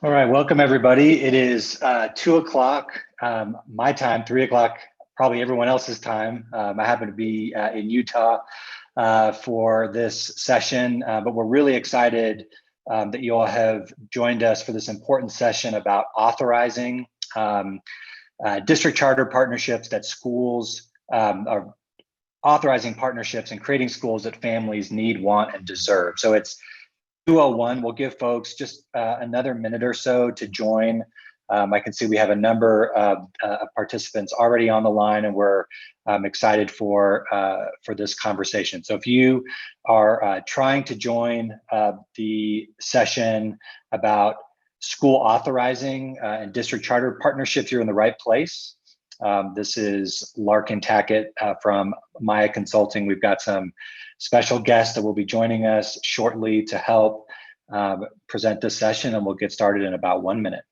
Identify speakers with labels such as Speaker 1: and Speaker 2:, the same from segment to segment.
Speaker 1: All right, welcome everybody. It is 2 o'clock my time, 3 o'clock probably everyone else's time. I happen to be in Utah for this session, but we're really excited that you all have joined us for this important session about authorizing district charter partnerships that schools are authorizing partnerships and creating schools that families need, want, and deserve. So it's 2:01. We'll give folks just another minute or so to join. I can see we have a number of participants already on the line, and we're excited for this conversation. So if you are trying to join the session about school authorizing and district charter partnerships, you're in the right place. This is Larkin Tackett from Maya Consulting. We've got some special guests that will be joining us shortly to help present this session, and we'll get started in about 1 minute.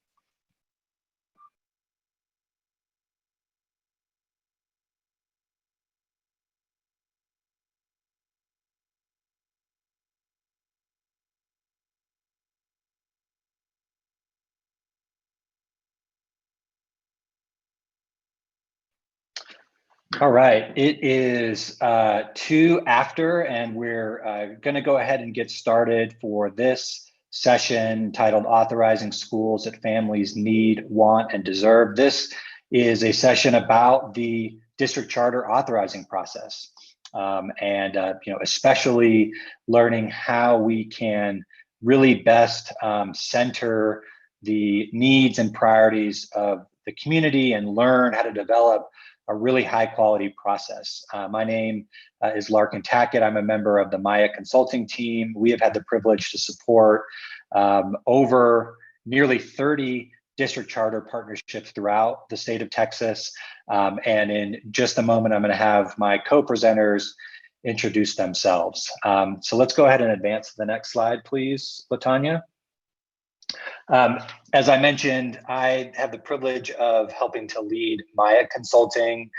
Speaker 1: All right, it is 2 after, and we're going to go ahead and get started for this session titled Authorizing Schools That Families Need, Want, and Deserve. This is a session about the district charter authorizing process, and especially learning how we can really best center the needs and priorities of the community and learn how to develop a really high quality process. My name is Larkin Tackett. I'm a member of the Maya Consulting team. We have had the privilege to support over nearly 30 district charter partnerships throughout the state of Texas. And in just a moment, I'm going to have my co-presenters introduce themselves. So let's go ahead and advance to the next slide, please, LaTanya. As I mentioned, I have the privilege of helping to lead Maya Consulting.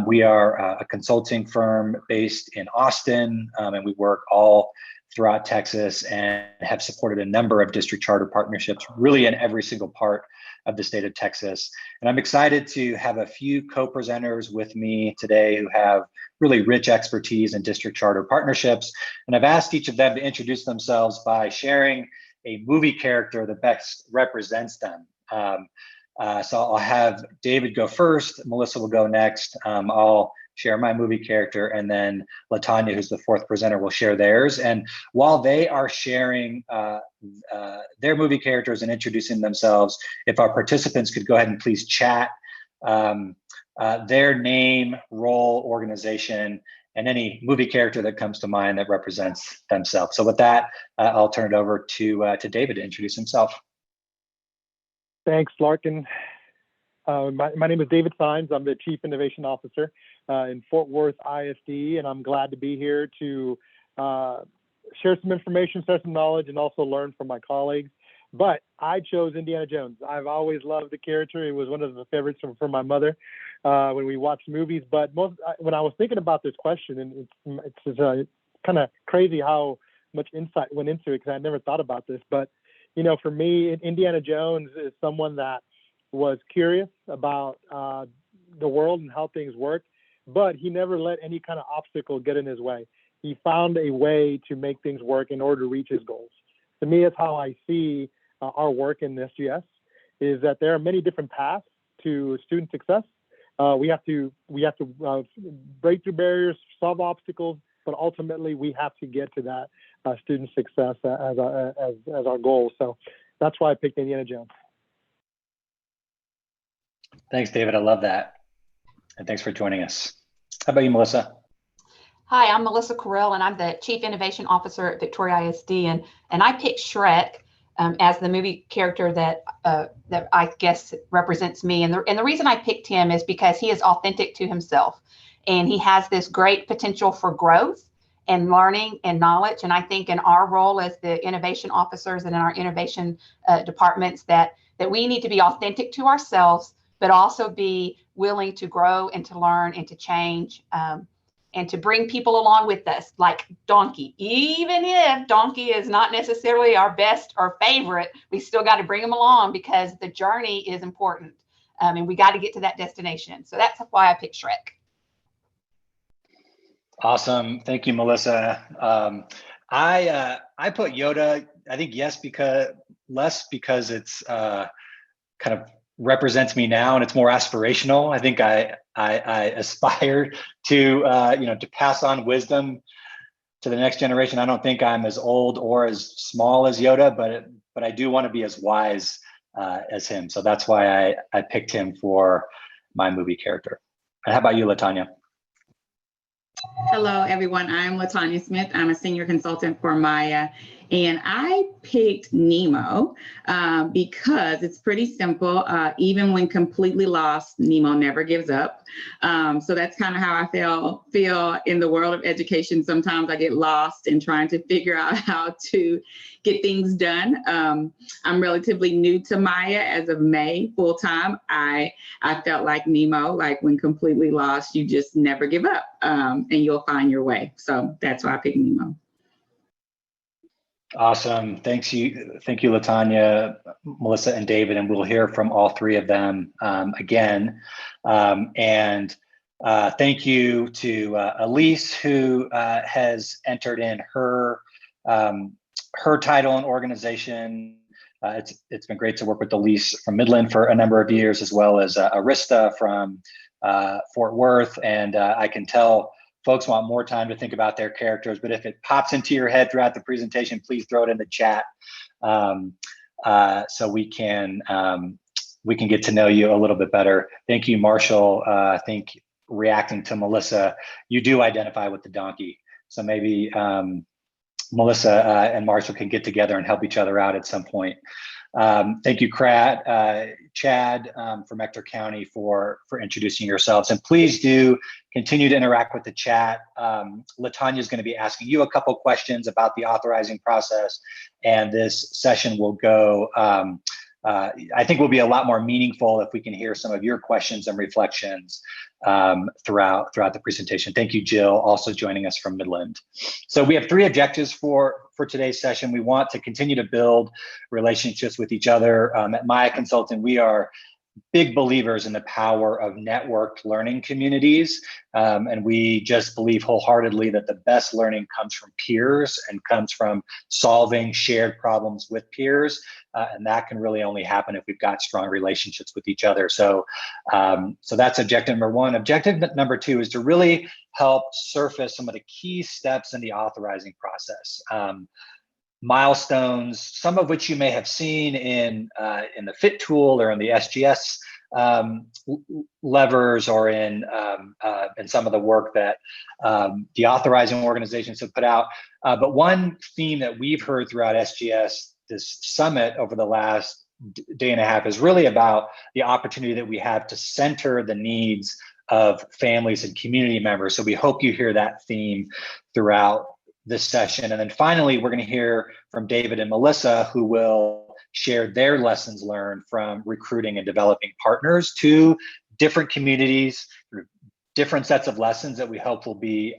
Speaker 1: We are a consulting firm based in Austin, and we work all throughout Texas and have supported a number of district charter partnerships really in every single part of the state of Texas. And I'm excited to have a few co-presenters with me today who have really rich expertise in district charter partnerships. And I've asked each of them to introduce themselves by sharing a movie character that best represents them. So I'll have David go first, Melissa will go next. I'll share my movie character, and then LaTanya, who's the fourth presenter, will share theirs. And while they are sharing their movie characters and introducing themselves, if our participants could go ahead and please chat their name, role, organization, and any movie character that comes to mind that represents themselves. So with that, I'll turn it over to David to introduce himself.
Speaker 2: Thanks, Larkin. My name is David Sines. I'm the Chief Innovation Officer in Fort Worth ISD, and I'm glad to be here to share some information, share some knowledge, and also learn from my colleagues. But I chose Indiana Jones. I've always loved the character. It was one of the favorites from my mother when we watched movies. But when I was thinking about this question, and it's kind of crazy how much insight went into it because I never thought about this. But, you know, for me, Indiana Jones is someone that was curious about the world and how things work, but he never let any kind of obstacle get in his way. He found a way to make things work in order to reach his goals. To me, that's how I see our work in SGS, is that there are many different paths to student success. We have to break through barriers, solve obstacles, but ultimately we have to get to that student success as our goal. So that's why I picked Indiana Jones.
Speaker 1: Thanks, David. I love that. And thanks for joining us. How about you, Melissa?
Speaker 3: Hi, I'm Melissa Correll, and I'm the Chief Innovation Officer at Victoria ISD. And I picked Shrek as the movie character that I guess represents me. And the reason I picked him is because he is authentic to himself, and he has this great potential for growth and learning and knowledge. And I think in our role as the innovation officers and in our innovation departments that we need to be authentic to ourselves, but also be willing to grow and to learn and to change and to bring people along with us, like Donkey. Even if Donkey is not necessarily our best or favorite, we still got to bring them along because the journey is important, and we got to get to that destination. So that's why I picked Shrek.
Speaker 1: Awesome. Thank you, Melissa. I put Yoda, I think because it's kind of represents me now and it's more aspirational. I think I aspire to to pass on wisdom to the next generation. I don't think I'm as old or as small as Yoda, but I do want to be as wise as him. So that's why I picked him for my movie character. And how about you, LaTanya?
Speaker 4: Hello, everyone. I'm LaTanya Smith. I'm a senior consultant for Maya, and I picked Nemo because it's pretty simple. Even when completely lost, Nemo never gives up. So that's kind of how I feel in the world of education. Sometimes I get lost in trying to figure out how to get things done. I'm relatively new to Maya as of May full time. I felt like Nemo, like when completely lost, you just never give up and you'll find your way. So that's why I picked Nemo.
Speaker 1: Awesome. Thank you, LaTanya, Melissa, and David. And we'll hear from all three of them again. And thank you to Elise, who has entered in her title and organization. It's been great to work with Elise from Midland for a number of years, as well as Arista from Fort Worth. And I can tell folks want more time to think about their characters, but if it pops into your head throughout the presentation, please throw it in the chat so we can get to know you a little bit better. Thank you, Marshall. I think reacting to Melissa, you do identify with the donkey. So maybe Melissa and Marshall can get together and help each other out at some point. Thank you, Chad from Ector County for introducing yourselves. And please do continue to interact with the chat. LaTanya is going to be asking you a couple questions about the authorizing process, and this session will go, I think will be a lot more meaningful if we can hear some of your questions and reflections throughout the presentation. Thank you, Jill, also joining us from Midland. So we have three objectives for today's session. We want to continue to build relationships with each other. At Maya Consulting, we are big believers in the power of networked learning communities. And we just believe wholeheartedly that the best learning comes from peers and comes from solving shared problems with peers. And that can really only happen if we've got strong relationships with each other. So, so that's objective number one. Objective number two is to really help surface some of the key steps in the authorizing process. Milestones, some of which you may have seen in the FIT tool or in the SGS levers, or in some of the work that the authorizing organizations have put out. But one theme that we've heard throughout SGS, this summit over the last day and a half, is really about the opportunity that we have to center the needs of families and community members. So we hope you hear that theme throughout this session. And then finally, we're going to hear from David and Melissa, who will share their lessons learned from recruiting and developing partners to different communities, different sets of lessons that we hope will be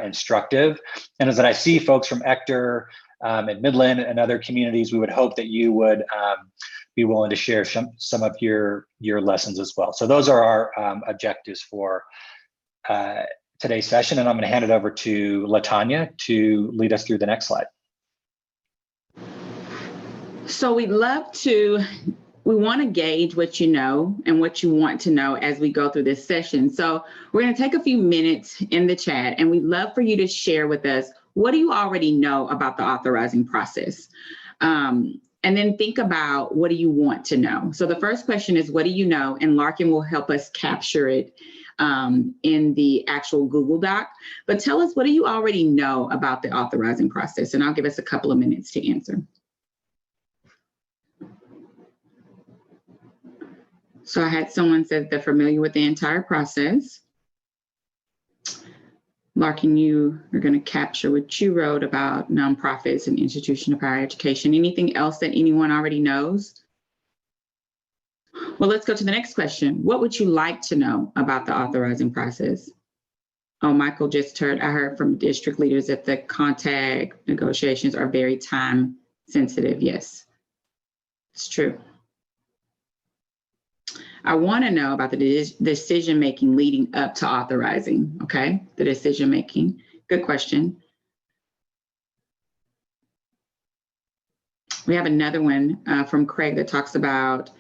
Speaker 1: instructive. And as I see folks from Ector and Midland and other communities, we would hope that you would be willing to share some of your lessons as well. So those are our objectives for today's session, and I'm going to hand it over to LaTanya to lead us through the next slide.
Speaker 4: So we want to gauge what you know and what you want to know as we go through this session. So we're going to take a few minutes in the chat, and we'd love for you to share with us, what do you already know about the authorizing process? And then think about, what do you want to know? So the first question is, what do you know? And Larkin will help us capture it in the actual Google Doc. But tell us, what do you already know about the authorizing process? And I'll give us a couple of minutes to answer. So I had someone said they're familiar with the entire process. Larkin, you are going to capture what you wrote about nonprofits and institutions of higher education. Anything else that anyone already knows? Well, let's go to the next question. What would you like to know about the authorizing process? Oh, Michael just I heard from district leaders that the contact negotiations are very time sensitive. Yes, it's true. I want to know about the decision making leading up to authorizing. Okay, the decision making. Good question. We have another one from Craig that talks about,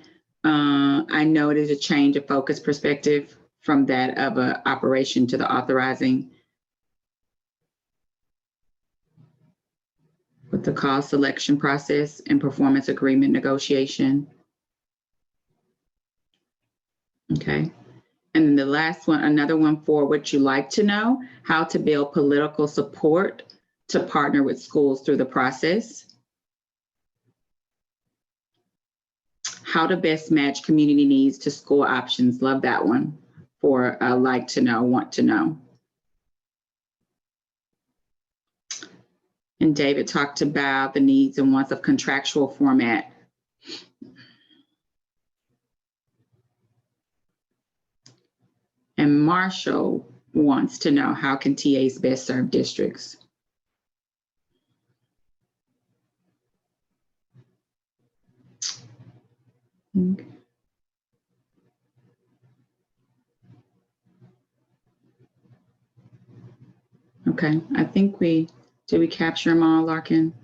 Speaker 4: I know it is a change of focus perspective from that of an operation to the authorizing. With the cost selection process and performance agreement negotiation. Okay. And then the last one, another one for what you like to know, how to build political support to partner with schools through the process. How to best match community needs to school options. Love that one for like to know, want to know. And David talked about the needs and wants of contractual format. And Marshall wants to know, how can TAs best serve districts? Okay, I think did we capture them all, Larkin?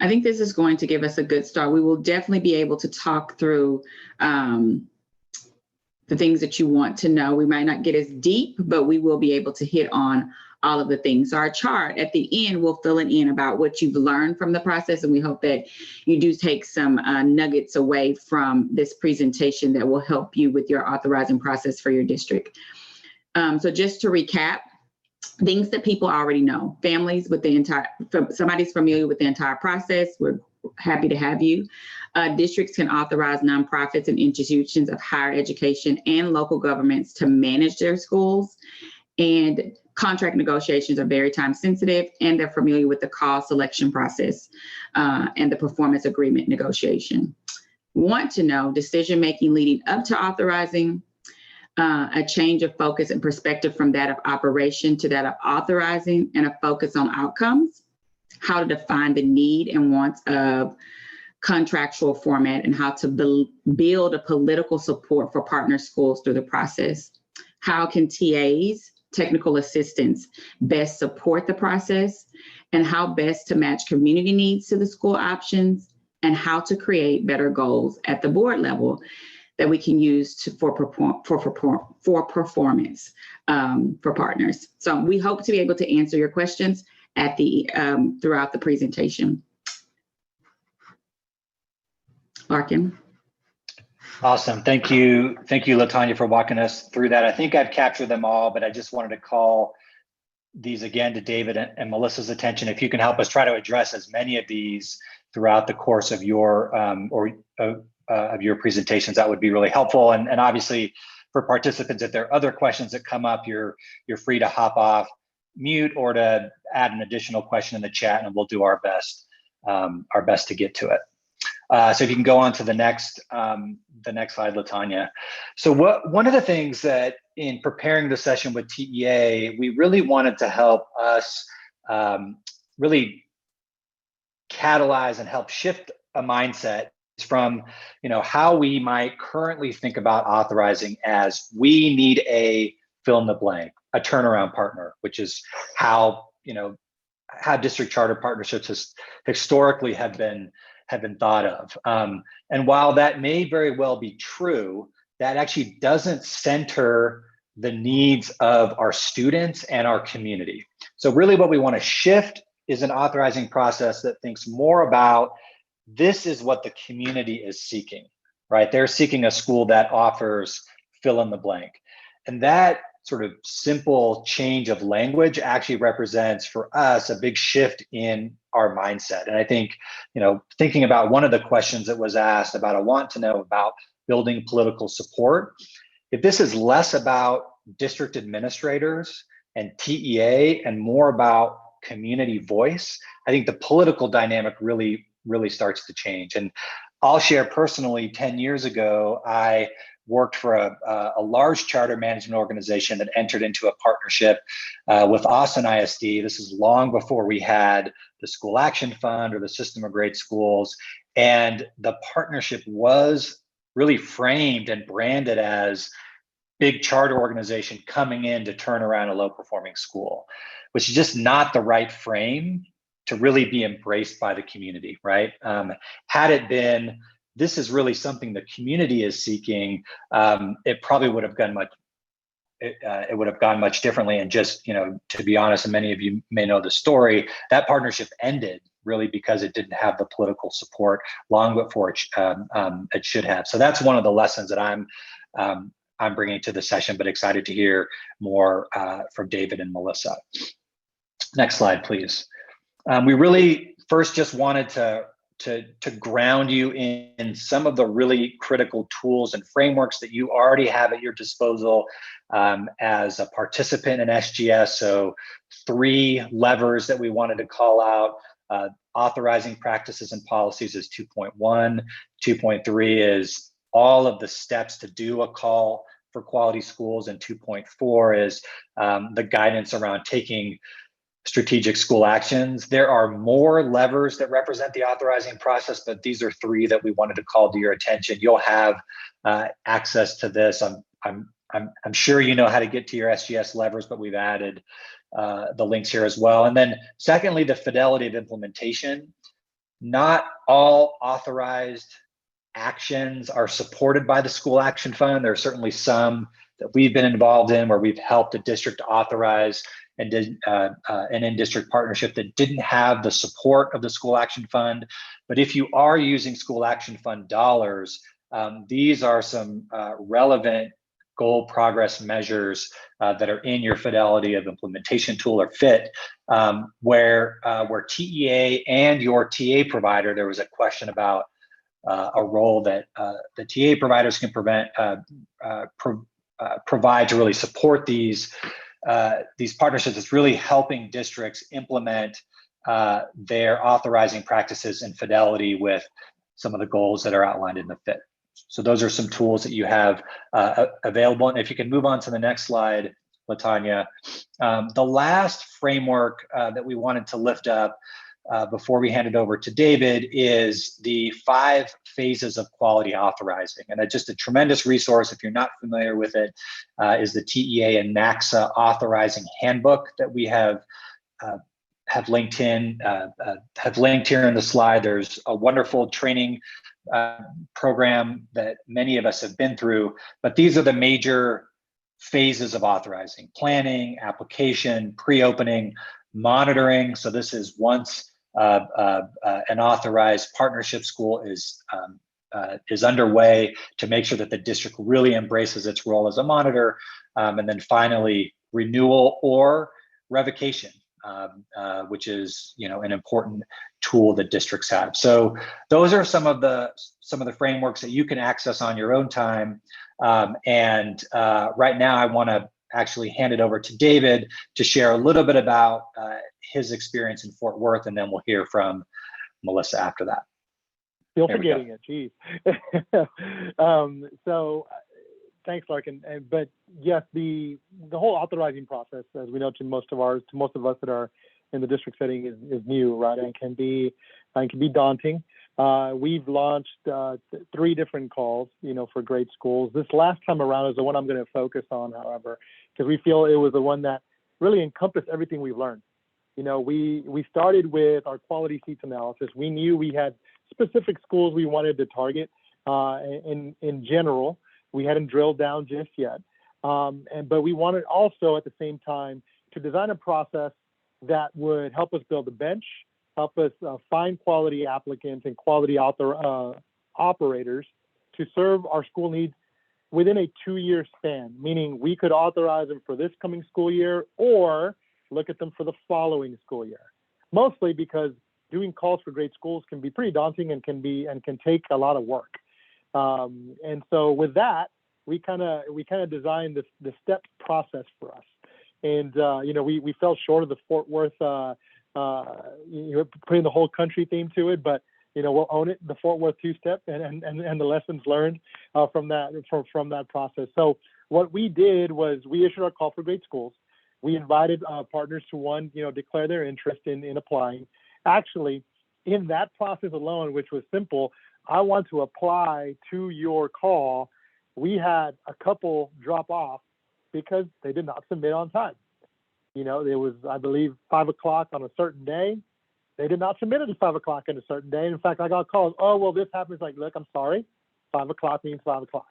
Speaker 4: I think this is going to give us a good start. We will definitely be able to talk through the things that you want to know. We might not get as deep, but we will be able to hit on all of the things. So our chart at the end will fill it in about what you've learned from the process. And we hope that you do take some nuggets away from this presentation that will help you with your authorizing process for your district. So just to recap, things that people already know, families with the somebody's familiar with the entire process. We're happy to have you. Districts can authorize nonprofits and institutions of higher education and local governments to manage their schools. And contract negotiations are very time sensitive, and they're familiar with the cost selection process and the performance agreement negotiation. Want to know decision-making leading up to authorizing, a change of focus and perspective from that of operation to that of authorizing, and a focus on outcomes, how to define the need and wants of contractual format, and how to build a political support for partner schools through the process. How can TAs, technical assistants, best support the process, and how best to match community needs to the school options, and how to create better goals at the board level that we can use for performance for partners. So we hope to be able to answer your questions at the throughout the presentation. Larkin.
Speaker 1: Awesome. Thank you, LaTanya, for walking us through that. I think I've captured them all, but I just wanted to call these again to David and Melissa's attention. If you can help us try to address as many of these throughout the course of your of your presentations, that would be really helpful. And obviously, for participants, if there are other questions that come up, you're free to hop off mute or to add an additional question in the chat, and we'll do our best to get to it. So if you can go on to the next slide, LaTanya. So one of the things that in preparing the session with TEA, we really wanted to help us really catalyze and help shift a mindset from how we might currently think about authorizing as we need a fill in the blank, a turnaround partner, which is how district charter partnerships historically have been thought of. And while that may very well be true, that actually doesn't center the needs of our students and our community. So really what we want to shift is an authorizing process that thinks more about this is what the community is seeking, right? They're seeking a school that offers fill in the blank. And that sort of simple change of language actually represents for us a big shift in our mindset. And I think, thinking about one of the questions that was asked about a want to know about building political support, if this is less about district administrators and TEA and more about community voice, I think the political dynamic really starts to change. And I'll share personally, 10 years ago, I worked for a large charter management organization that entered into a partnership with Austin ISD. This is long before we had the School Action Fund or the System of Great Schools. And the partnership was really framed and branded as big charter organization coming in to turn around a low performing school, which is just not the right frame to really be embraced by the community, right? Had it been, this is really something the community is seeking, it probably would have gone much, it would have gone much differently. And just, to be honest, and many of you may know the story, that partnership ended really because it didn't have the political support long before it should have. So that's one of the lessons that I'm bringing to the session, but excited to hear more from David and Melissa. Next slide, please. We really first just wanted to ground you in some of the really critical tools and frameworks that you already have at your disposal as a participant in SGS. So 3 levers that we wanted to call out. Authorizing practices and policies is 2.1. 2.3 is all of the steps to do a call for quality schools, and 2.4 is the guidance around taking strategic school actions. There are more levers that represent the authorizing process, but these are 3 that we wanted to call to your attention. You'll have access to this. I'm sure you know how to get to your SGS levers, but we've added the links here as well. And then secondly, the fidelity of implementation. Not all authorized actions are supported by the School Action Fund. There are certainly some that we've been involved in where we've helped a district authorize and did an in-district partnership that didn't have the support of the School Action Fund. But if you are using School Action Fund dollars, these are some relevant goal progress measures that are in your fidelity of implementation tool or FIT, where TEA and your TA provider, there was a question about a role that the TA providers can provide to really support these partnerships. It's really helping districts implement their authorizing practices in fidelity with some of the goals that are outlined in the FIT. So those are some tools that you have available. And if you can move on to the next slide, Latanya. The last framework that we wanted to lift up before we hand it over to David is the 5 phases of quality authorizing. And just a tremendous resource, if you're not familiar with it, is the TEA and NACSA authorizing handbook that we have linked here in the slide. There's a wonderful training program that many of us have been through, but these are the major phases of authorizing: planning, application, pre-opening, monitoring. So this is once an authorized partnership school is underway, to make sure that the district really embraces its role as a monitor, and then finally renewal or revocation, which is an important tool that districts have. So those are some of the frameworks that you can access on your own time. And right now, I want to actually hand it over to David to share a little bit about his experience in Fort Worth, and then we'll hear from Melissa after that.
Speaker 2: Still forgetting it, geez. So thanks, Larkin. But yes, the whole authorizing process, as we know, to most of us that are in the district setting, is new, right? And can be daunting. We've launched 3 different calls, for grade schools. This last time around is the one I'm going to focus on, however, because we feel it was the one that really encompassed everything we've learned. We started with our quality seats analysis. We knew we had specific schools we wanted to target. In general, we hadn't drilled down just yet, but we wanted also at the same time to design a process that would help us build a bench, help us find quality applicants and quality operators to serve our school needs within a 2-year span, meaning we could authorize them for this coming school year or look at them for the following school year. Mostly because doing calls for grade schools can be pretty daunting and can take a lot of work. And so with that, we kind of designed the step process for us. And we fell short of the Fort Worth putting the whole country theme to it, but we'll own it, the Fort Worth two-step and the lessons learned from that process. So what we did was we issued our call for great schools. We invited partners to one, declare their interest in applying. Actually, in that process alone, which was simple, I want to apply to your call. We had a couple drop off because they did not submit on time. It was, I believe, 5 o'clock on a certain day. They did not submit it at 5 o'clock on a certain day. In fact, I got calls, oh, well, this happens. Like, look, I'm sorry. 5 o'clock means 5 o'clock,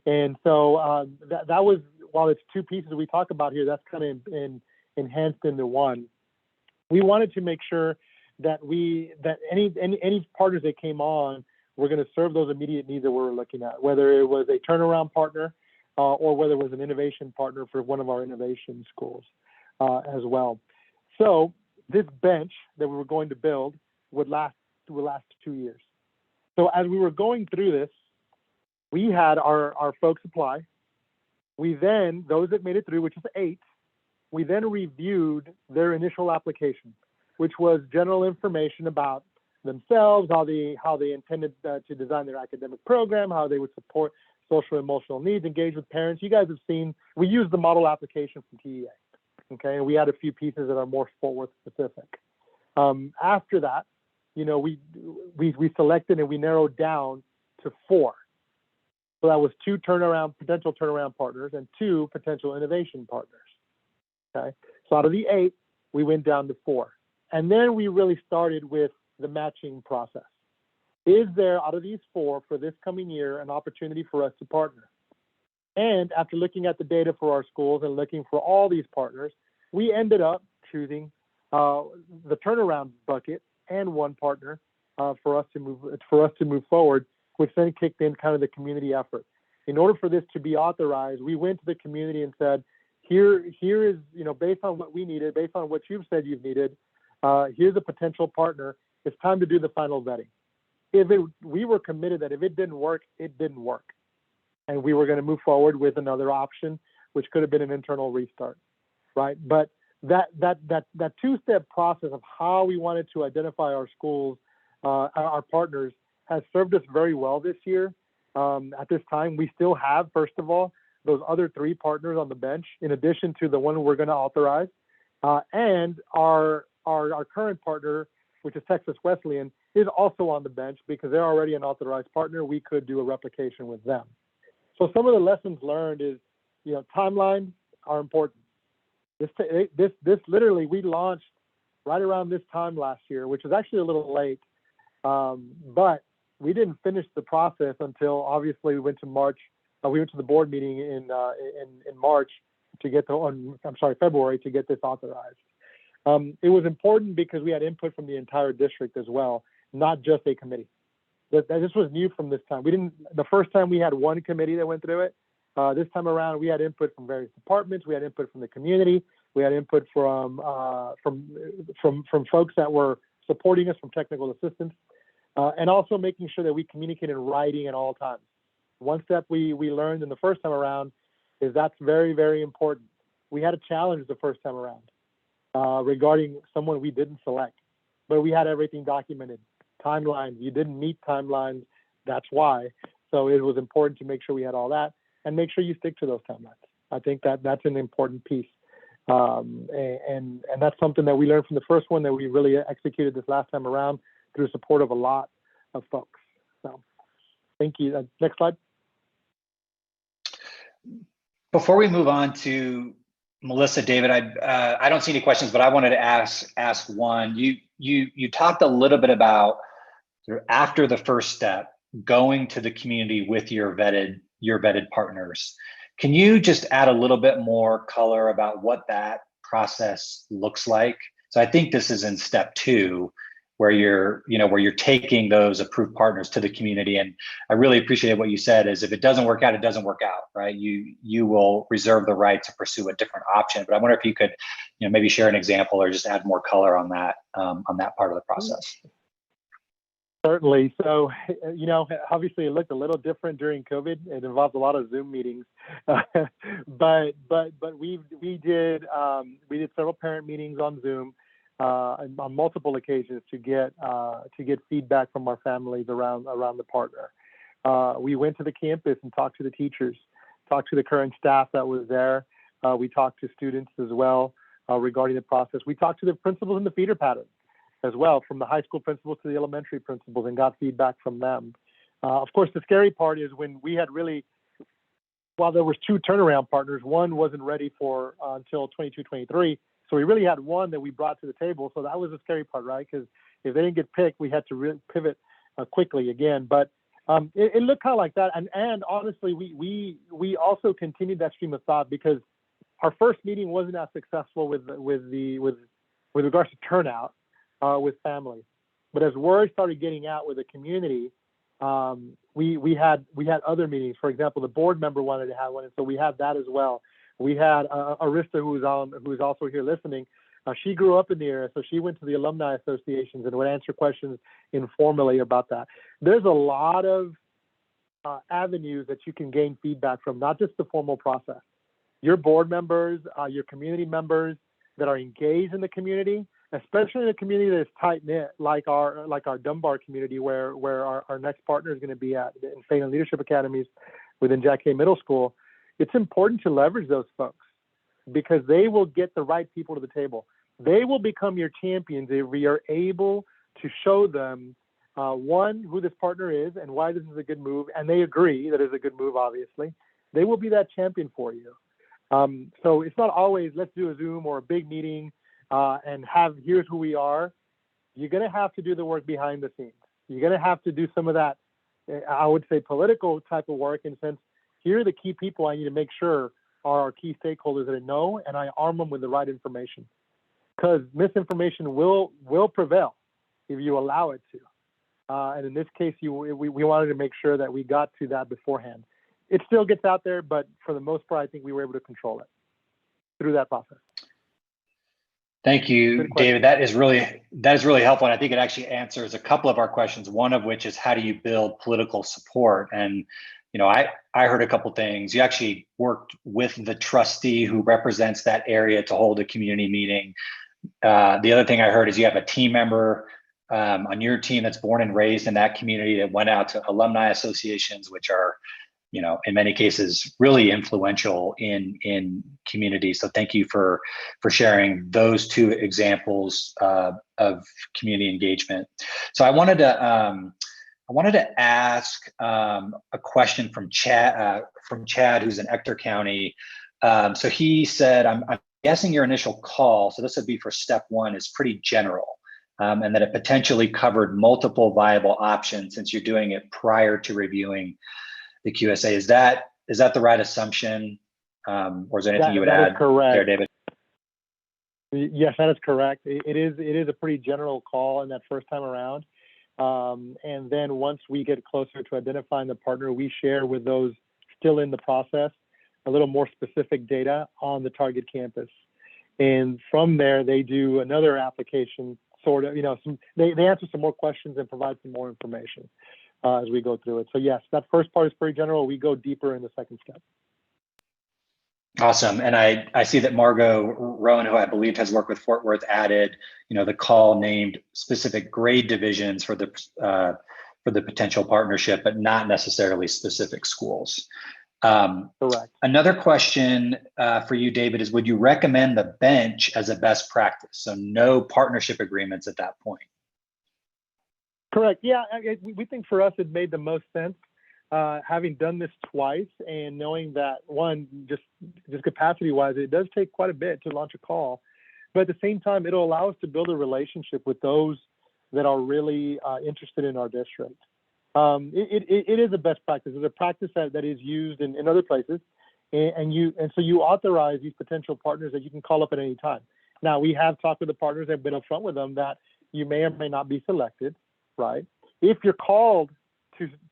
Speaker 2: And so that was, while it's two pieces we talk about here, that's kind of enhanced into one. We wanted to make sure that any partners that came on were going to serve those immediate needs that we were looking at, whether it was a turnaround partner or whether it was an innovation partner for one of our innovation schools as well. So this bench that we were going to build would last 2 years. So as we were going through this, we had our folks apply. We then, those that made it through, which is 8, we then reviewed their initial application, which was general information about themselves, how they intended to design their academic program, how they would support social and emotional needs, engage with parents. You guys have seen, we used the model application from TEA, okay? And we had a few pieces that are more Fort Worth specific. After that, we selected and we narrowed down to 4. So that was 2 potential turnaround partners and 2 potential innovation partners, okay? So out of the 8, we went down to 4. And then we really started with the matching process. Is there, out of these 4 for this coming year, an opportunity for us to partner? And after looking at the data for our schools and looking for all these partners, we ended up choosing the turnaround bucket and 1 partner for us to move forward, which then kicked in kind of the community effort. In order for this to be authorized, we went to the community and said, here is, based on what we needed, based on what you've said you've needed, here's a potential partner. It's time to do the final vetting. We were committed that if it didn't work, it didn't work. And we were going to move forward with another option, which could have been an internal restart, right? But that 2-step process of how we wanted to identify our schools, our partners, has served us very well this year. At this time, we still have, first of all, those other 3 partners on the bench, in addition to the one we're going to authorize, and our current partner, which is Texas Wesleyan, is also on the bench because they're already an authorized partner. We could do a replication with them. So some of the lessons learned is, timelines are important. This literally, we launched right around this time last year, which is actually a little late, but we didn't finish the process until obviously we went to March. We went to the board meeting in March to get February to get this authorized. It was important because we had input from the entire district as well, not just a committee. This was new from this time. The first time we had 1 committee that went through it. This time around, we had input from various departments. We had input from the community. We had input from folks that were supporting us, from technical assistance, and also making sure that we communicate in writing at all times. One step we learned in the first time around is that's very, very important. We had a challenge the first time around regarding someone we didn't select, but we had everything documented. Timelines, you didn't meet timelines, that's why. So it was important to make sure we had all that and make sure you stick to those timelines. I think that's an important piece. And that's something that we learned from the first one that we really executed this last time around through support of a lot of folks. So thank you. Next slide.
Speaker 1: Before we move on to Melissa, David, I don't see any questions, but I wanted to ask one. You talked a little bit about after the first step, going to the community with your vetted partners. Can you just add a little bit more color about what that process looks like? So I think this is in step 2, where you're taking those approved partners to the community. And I really appreciate what you said is if it doesn't work out, it doesn't work out, right? You will reserve the right to pursue a different option. But I wonder if you could, maybe share an example or just add more color on that part of the process.
Speaker 2: Certainly. So, obviously it looked a little different during COVID. It involved a lot of Zoom meetings, but we did several parent meetings on Zoom. on multiple occasions to get feedback from our families around the partner. We went to the campus and talked to the teachers, talked to the current staff that was there. We talked to students as well regarding the process. We talked to the principals in the feeder pattern as well, from the high school principals to the elementary principals, and got feedback from them. Of course, the scary part is when we had really, while there was 2 turnaround partners, one wasn't ready for until 22-23. So we really had one that we brought to the table. So that was the scary part, right? Because if they didn't get picked, we had to pivot quickly again. But it looked kind of like that. And honestly, we also continued that stream of thought, because our first meeting wasn't as successful with regards to turnout with families. But as word started getting out with the community, we had other meetings. For example, the board member wanted to have one, and so we had that as well. We had Arista, who's also here listening. She grew up in the area, so she went to the alumni associations and would answer questions informally about that. There's a lot of avenues that you can gain feedback from, not just the formal process. Your board members, your community members that are engaged in the community, especially in a community that is tight knit, like our Dunbar community, where our next partner is going to be at in Faith and Leadership Academies within Jack K Middle School. It's important to leverage those folks, because they will get the right people to the table. They will become your champions if we are able to show them, one, who this partner is and why this is a good move, and they agree that it's a good move, obviously. They will be that champion for you. So it's not always, let's do a Zoom or a big meeting and here's who we are. You're going to have to do the work behind the scenes. You're going to have to do some of that, I would say, political type of work, in the sense, here are the key people I need to make sure are our key stakeholders that I know, and I arm them with the right information. Because misinformation will prevail if you allow it to. And in this case, we wanted to make sure that we got to that beforehand. It still gets out there, but for the most part, I think we were able to control it through that process.
Speaker 1: Thank you, David. That is really helpful. And I think it actually answers a couple of our questions, one of which is, how do you build political support? And I heard a couple things. You actually worked with the trustee who represents that area to hold a community meeting. The other thing I heard is you have a team member on your team that's born and raised in that community that went out to alumni associations, which are, in many cases, really influential in communities. So thank you for sharing those 2 examples of community engagement. So I wanted to ask a question from Chad, who's in Ector County. So he said, I'm guessing your initial call, so this would be for step 1, is pretty general, and that it potentially covered multiple viable options since you're doing it prior to reviewing the QSA. Is that the right assumption? Or is there anything you would add there, David?
Speaker 2: Yes, that is correct. It is a pretty general call in that first time around. And then once we get closer to identifying the partner, we share with those still in the process a little more specific data on the target campus. And from there, they do another application, sort of, they answer some more questions and provide some more information as we go through it. So yes, that first part is pretty general. We go deeper in the second step.
Speaker 1: Awesome. And I see that Margot Rowan, who I believe has worked with Fort Worth, added, the call named specific grade divisions for the potential partnership, but not necessarily specific schools.
Speaker 2: Correct.
Speaker 1: Another question for you, David, is would you recommend the bench as a best practice? So no partnership agreements at that point.
Speaker 2: Correct. Yeah, we think for us it made the most sense. Having done this twice and knowing that, one, just capacity-wise, it does take quite a bit to launch a call. But at the same time, it'll allow us to build a relationship with those that are really interested in our district. It is a best practice. It's a practice that is used in other places. And so you authorize these potential partners that you can call up at any time. Now, we have talked with the partners and been upfront with them that you may or may not be selected, right? If you're called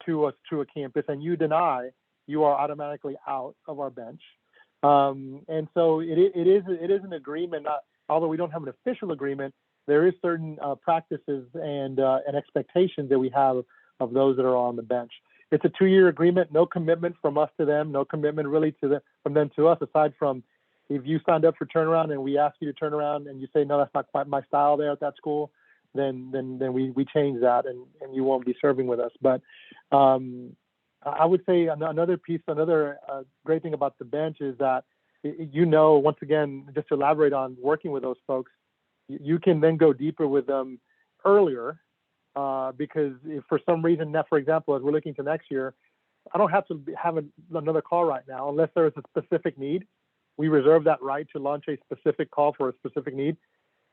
Speaker 2: to a campus and you deny, you are automatically out of our bench. And so it is an agreement. Although we don't have an official agreement, there is certain practices and expectations that we have of those that are on the bench. It's a 2-year agreement, no commitment from us to them, no commitment really from them to us, aside from If you signed up for turnaround and we ask you to turn around and you say, no, that's not quite my style there at that school, then we change that and you won't be serving with us. But I would say another great thing about the bench is that, once again, just to elaborate on working with those folks, you can then go deeper with them earlier, because if for some reason, for example, as we're looking to next year, I don't have to have another call right now unless there is a specific need. We reserve that right to launch a specific call for a specific need.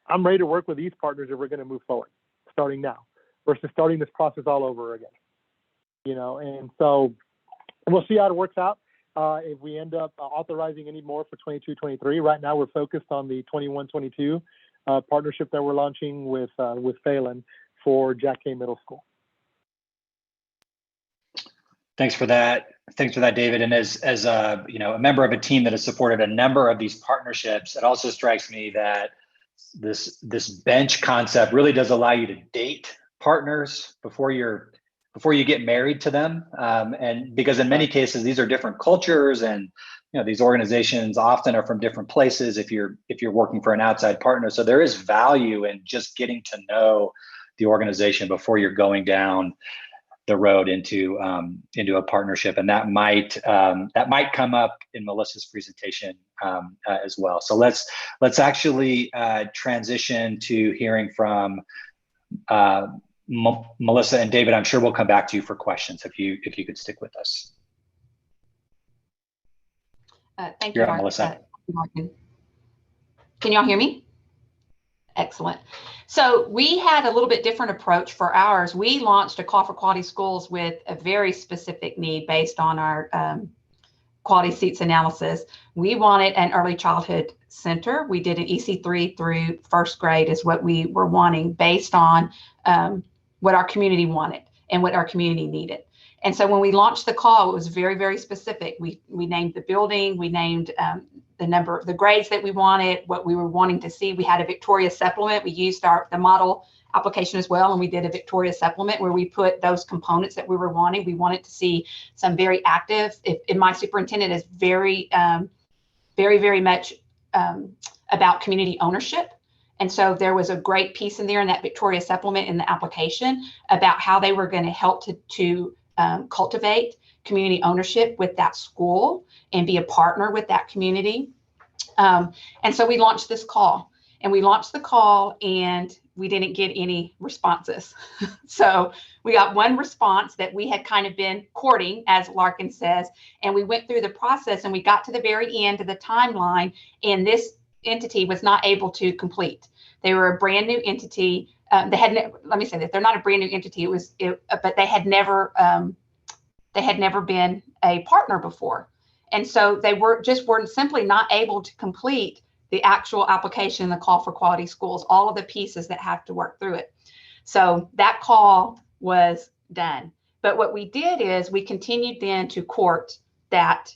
Speaker 2: I'm ready to work with these partners if we're going to move forward, starting now, versus starting this process all over again. And so we'll see how it works out. If we end up authorizing any more for 22-23, right now we're focused on the 21-22 partnership that we're launching with Phelan for Jack K Middle School.
Speaker 1: Thanks for that, David. And as a member of a team that has supported a number of these partnerships, it also strikes me that this bench concept really does allow you to date partners before you get married to them, and because in many cases these are different cultures, and these organizations often are from different places if you're working for an outside partner. So there is value in just getting to know the organization before you're going down the road into a partnership, and that might come up in Melissa's presentation as well. So let's actually transition to hearing from Melissa and David. I'm sure we'll come back to you for questions if you could stick with us.
Speaker 3: Thank you,
Speaker 1: Melissa.
Speaker 3: Can y'all hear me? Excellent. So we had a little bit different approach for ours. We launched a call for quality schools with a very specific need based on our quality seats analysis. We wanted an early childhood center. We did an EC3 through first grade is what we were wanting based on what our community wanted and what our community needed. And so when we launched the call, it was very, very specific. We named the building, we named the number of the grades that we wanted, what we were wanting to see. We had a Victoria supplement. We used the model application as well, and we did a Victoria supplement where we put those components that we were wanting. We wanted to see some very active, if my superintendent is very, very, very much about community ownership. And so there was a great piece in there in that Victoria supplement in the application about how they were going to help to cultivate community ownership with that school and be a partner with that community. And so we launched this call, and we launched the call and we didn't get any responses. So we got one response that we had kind of been courting, as Larkin says, and we went through the process and we got to the very end of the timeline, and this entity was not able to complete. They were a brand new entity. Let me say that they're not a brand new entity. But they had never been a partner before. And so they weren't simply not able to complete the actual application, the call for quality schools, all of the pieces that have to work through it. So that call was done. But what we did is we continued then to court that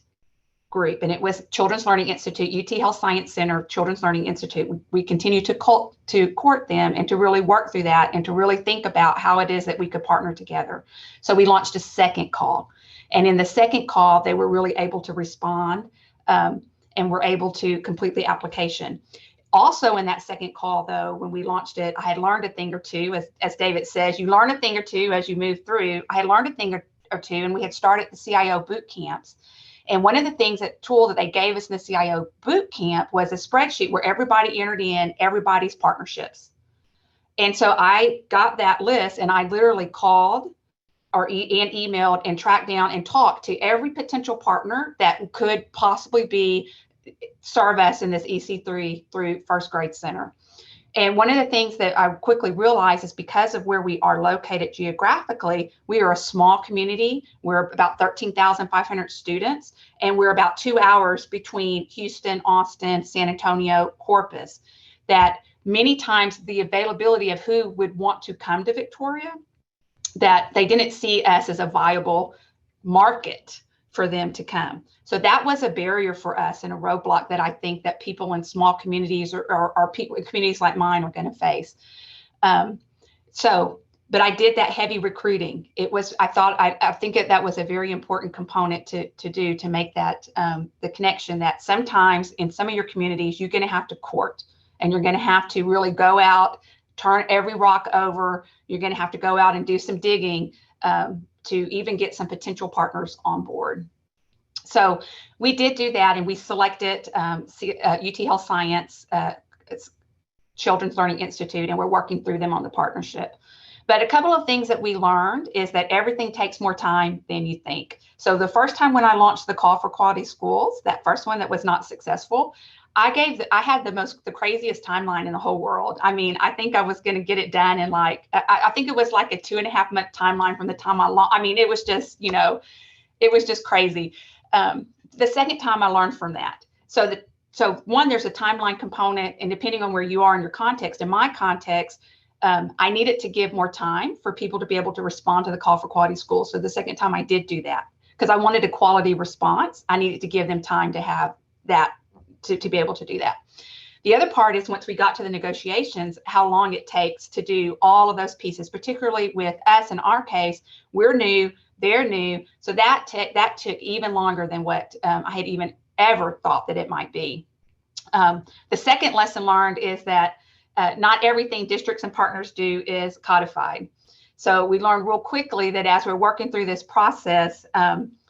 Speaker 3: group, and it was Children's Learning Institute, UT Health Science Center, Children's Learning Institute. We continued to court them and to really work through that and to really think about how it is that we could partner together. So we launched a second call. And in the second call, they were really able to respond and were able to complete the application. Also in that second call, though, when we launched it, I had learned a thing or two. As David says, you learn a thing or two as you move through. I had learned a thing or two, and we had started the CIO boot camps. And one of the tool that they gave us in the CIO boot camp was a spreadsheet where everybody entered in everybody's partnerships. And so I got that list, and I literally called and emailed and tracked down and talked to every potential partner that could possibly serve us in this EC3 through first grade center. And one of the things that I quickly realized is because of where we are located geographically, we are a small community. We're about 13,500 students, and we're about 2 hours between Houston, Austin, San Antonio, Corpus, that many times the availability of who would want to come to Victoria, that they didn't see us as a viable market for them to come. So that was a barrier for us and a roadblock that I think that people in small communities or people in communities like mine are going to face. So But I did that heavy recruiting. I think that was a very important component to do, to make that the connection that sometimes in some of your communities, you're going to have to court, and you're going to have to really go out, turn every rock over. You're going to have to go out and do some digging to even get some potential partners on board. So we did do that, and we selected UT Health Science, it's Children's Learning Institute, and we're working through them on the partnership. But a couple of things that we learned is that everything takes more time than you think. So the first time when I launched the Call for Quality Schools, that first one that was not successful, I had the craziest timeline in the whole world. I mean, I think I was going to get it done in I think it was like a 2.5 month timeline from the time I launched. I mean, it was just, it was just crazy. The second time I learned from that. So one, there's a timeline component, and depending on where you are in your context, in my context, I needed to give more time for people to be able to respond to the Call for Quality Schools. So the second time I did do that, because I wanted a quality response. I needed to give them time to have that, to be able to do that. The other part is, once we got to the negotiations, how long it takes to do all of those pieces, particularly with us in our case, we're new, they're new. So that took even longer than what I had even ever thought that it might be. The second lesson learned is that not everything districts and partners do is codified. So we learned real quickly that as we're working through this process,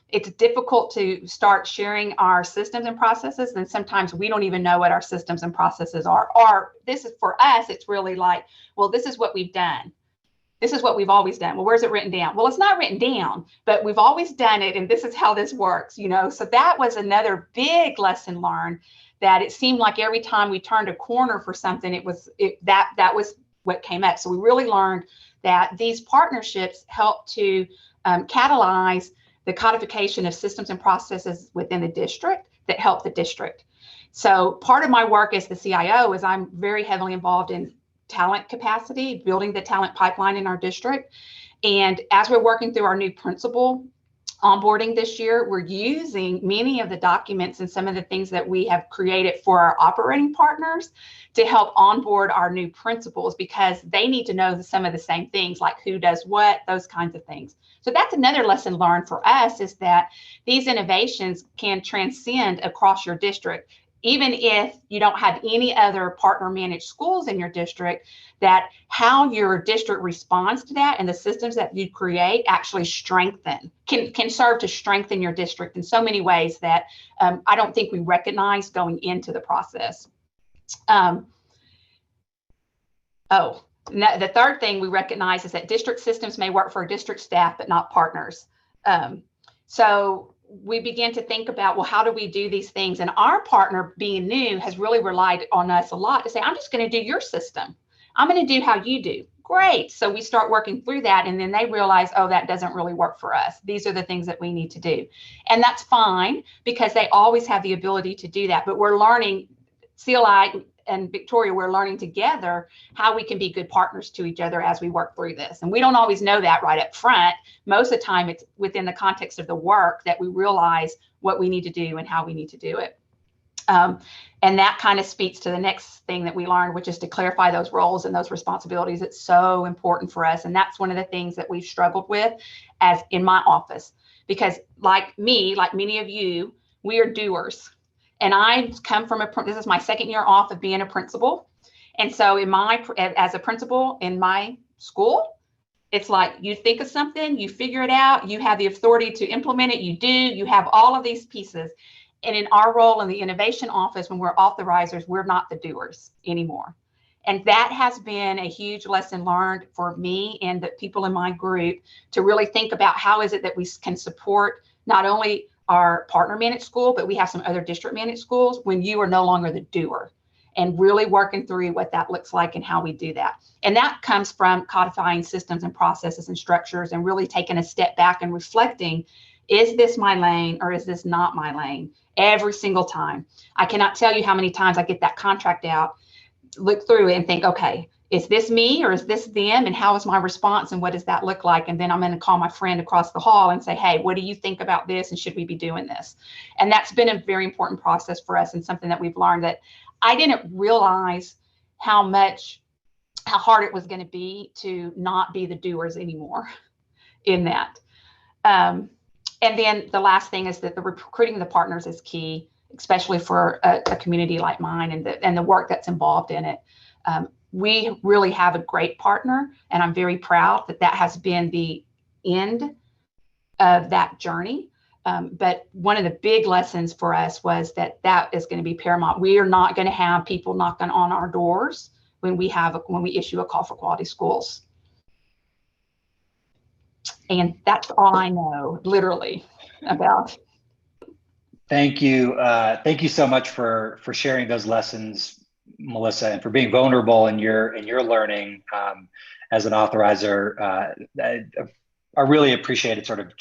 Speaker 3: it's difficult to start sharing our systems and processes. And sometimes we don't even know what our systems and processes are. Or this is, for us, it's really like, well, this is what we've done. This is what we've always done. Well, where's it written down? Well, it's not written down, but we've always done it. And this is how this works, So that was another big lesson learned, that it seemed like every time we turned a corner for something, that was what came up. So we really learned that these partnerships help to catalyze the codification of systems and processes within the district that help the district. So part of my work as the CIO is I'm very heavily involved in talent capacity, building the talent pipeline in our district. And as we're working through our new principal onboarding this year, we're using many of the documents and some of the things that we have created for our operating partners to help onboard our new principals, because they need to know some of the same things, like who does what, those kinds of things. So that's another lesson learned for us, is that these innovations can transcend across your district. Even if you don't have any other partner managed schools in your district, that how your district responds to that and the systems that you create actually can serve to strengthen your district in so many ways that I don't think we recognize going into the process. The third thing we recognize is that district systems may work for district staff, but not partners. So we began to think about, well, how do we do these things? And our partner, being new, has really relied on us a lot to say, I'm just going to do your system. I'm going to do how you do. Great. So we start working through that, and then they realize, oh, that doesn't really work for us. These are the things that we need to do. And that's fine, because they always have the ability to do that. But we're learning, CLI and Victoria, we're learning together how we can be good partners to each other as we work through this. And we don't always know that right up front. Most of the time, it's within the context of the work that we realize what we need to do and how we need to do it. And that kind of speaks to the next thing that we learned, which is to clarify those roles and those responsibilities. It's so important for us. And that's one of the things that we've struggled with as in my office, because like me, like many of you, we are doers. And I come from this is my second year off of being a principal. And so as a principal in my school, it's like you think of something, you figure it out, you have the authority to implement it, you have all of these pieces. And in our role in the innovation office, when we're authorizers, we're not the doers anymore. And that has been a huge lesson learned for me and the people in my group, to really think about how is it that we can support not only our partner managed school, but we have some other district managed schools when you are no longer the doer, and really working through what that looks like and how we do that. And that comes from codifying systems and processes and structures, and really taking a step back and reflecting, is this my lane or is this not my lane? Every single time. I cannot tell you how many times I get that contract out, look through it and think, okay, is this me or is this them? And how is my response and what does that look like? And then I'm going to call my friend across the hall and say, hey, what do you think about this? And should we be doing this? And that's been a very important process for us, and something that we've learned that I didn't realize how much how hard it was going to be to not be the doers anymore in that. And then the last thing is that the recruiting the partners is key, especially for a community like mine and the work that's involved in it. We really have a great partner, and I'm very proud that that has been the end of that journey. But one of the big lessons for us was that is going to be paramount. We are not going to have people knocking on our doors when we issue a call for quality schools. And that's all I know, literally, about.
Speaker 1: Thank you. Thank you so much for sharing those lessons, Melissa, and for being vulnerable in your learning as an authorizer. I really appreciate it. Sort of,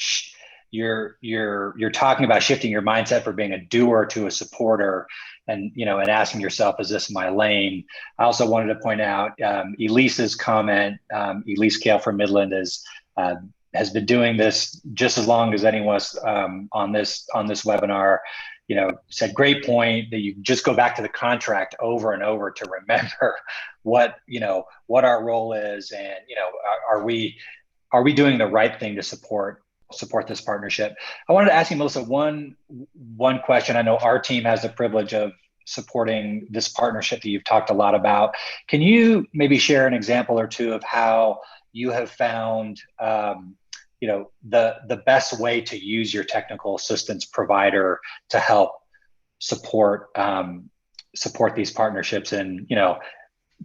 Speaker 1: you're talking about shifting your mindset from being a doer to a supporter, and and asking yourself, is this my lane? I also wanted to point out Elise's comment. Elise Kale from Midland has been doing this just as long as anyone was on this webinar. Said great point that you just go back to the contract over and over to remember what our role is, and are we doing the right thing to support this partnership? I wanted to ask you, Melissa, one question. I know our team has the privilege of supporting this partnership that you've talked a lot about. Can you maybe share an example or two of how you have found the best way to use your technical assistance provider to help support these partnerships? And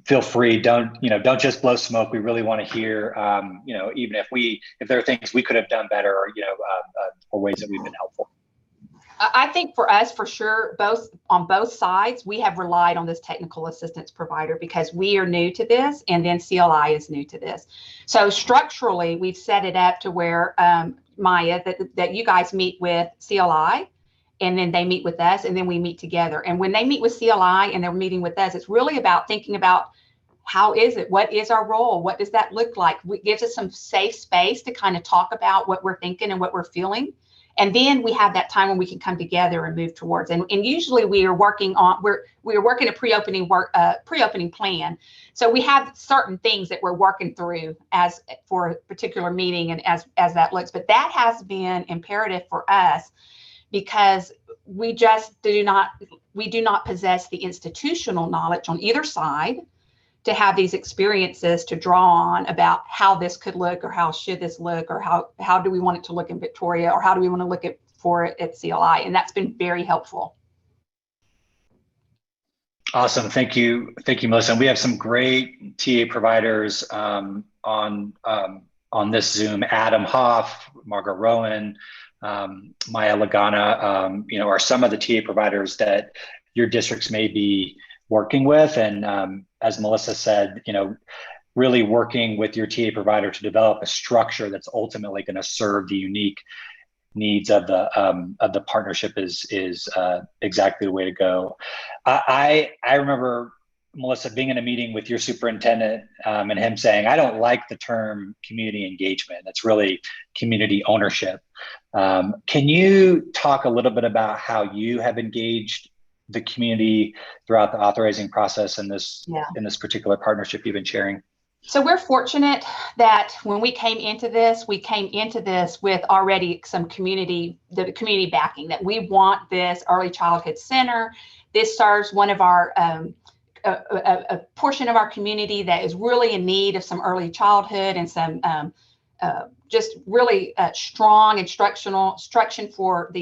Speaker 1: feel free, don't just blow smoke. We really want to hear even if there are things we could have done better, or ways that we've been helpful.
Speaker 3: I think for us, for sure, on both sides, we have relied on this technical assistance provider because we are new to this, and then CLI is new to this. So structurally, we've set it up to where, Maya, that you guys meet with CLI, and then they meet with us, and then we meet together. And when they meet with CLI and they're meeting with us, it's really about thinking about how is it? What is our role? What does that look like? It gives us some safe space to kind of talk about what we're thinking and what we're feeling. And then we have that time when we can come together and move towards. And usually we are working on, we're working a pre-opening plan. So we have certain things that we're working through as for a particular meeting and as that looks. But that has been imperative for us because we do not possess the institutional knowledge on either side to have these experiences to draw on about how this could look, or how should this look, or how do we want it to look in Victoria, or how do we want to look for it at CLI. And that's been very helpful.
Speaker 1: Awesome. Thank you, Melissa. And we have some great TA providers on this Zoom. Adam Hoff, Margaret Rowan, Maya Lagana, are some of the TA providers that your districts may be working with. And as Melissa said, really working with your TA provider to develop a structure that's ultimately going to serve the unique needs of the partnership is exactly the way to go. I remember, Melissa, being in a meeting with your superintendent and him saying, I don't like the term community engagement. It's really community ownership. Can you talk a little bit about how you have engaged the community throughout the authorizing process in this particular partnership you've been sharing?
Speaker 3: So we're fortunate that when we came into this with already the community backing, that we want this early childhood center. This serves one of our a portion of our community that is really in need of some early childhood and some just really strong instruction for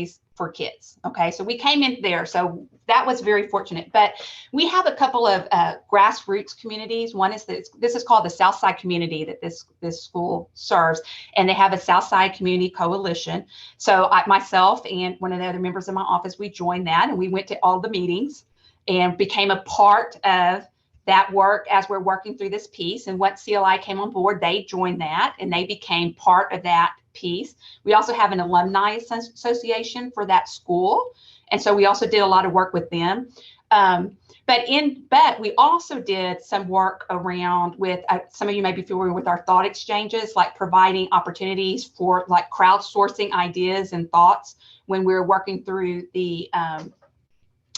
Speaker 3: kids. Okay, so we came in there, so that was very fortunate. But we have a couple of grassroots communities. One is this is called the Southside community that this school serves, and they have a Southside Community Coalition. So myself and one of the other members of my office, we joined that, and we went to all the meetings and became a part of that work as we're working through this piece. And once CLI came on board, they joined that and they became part of that piece. We also have an alumni association for that school. And so we also did a lot of work with them. But we also did some work around with, some of you may be familiar with our thought exchanges, like providing opportunities for like crowdsourcing ideas and thoughts when we're working through the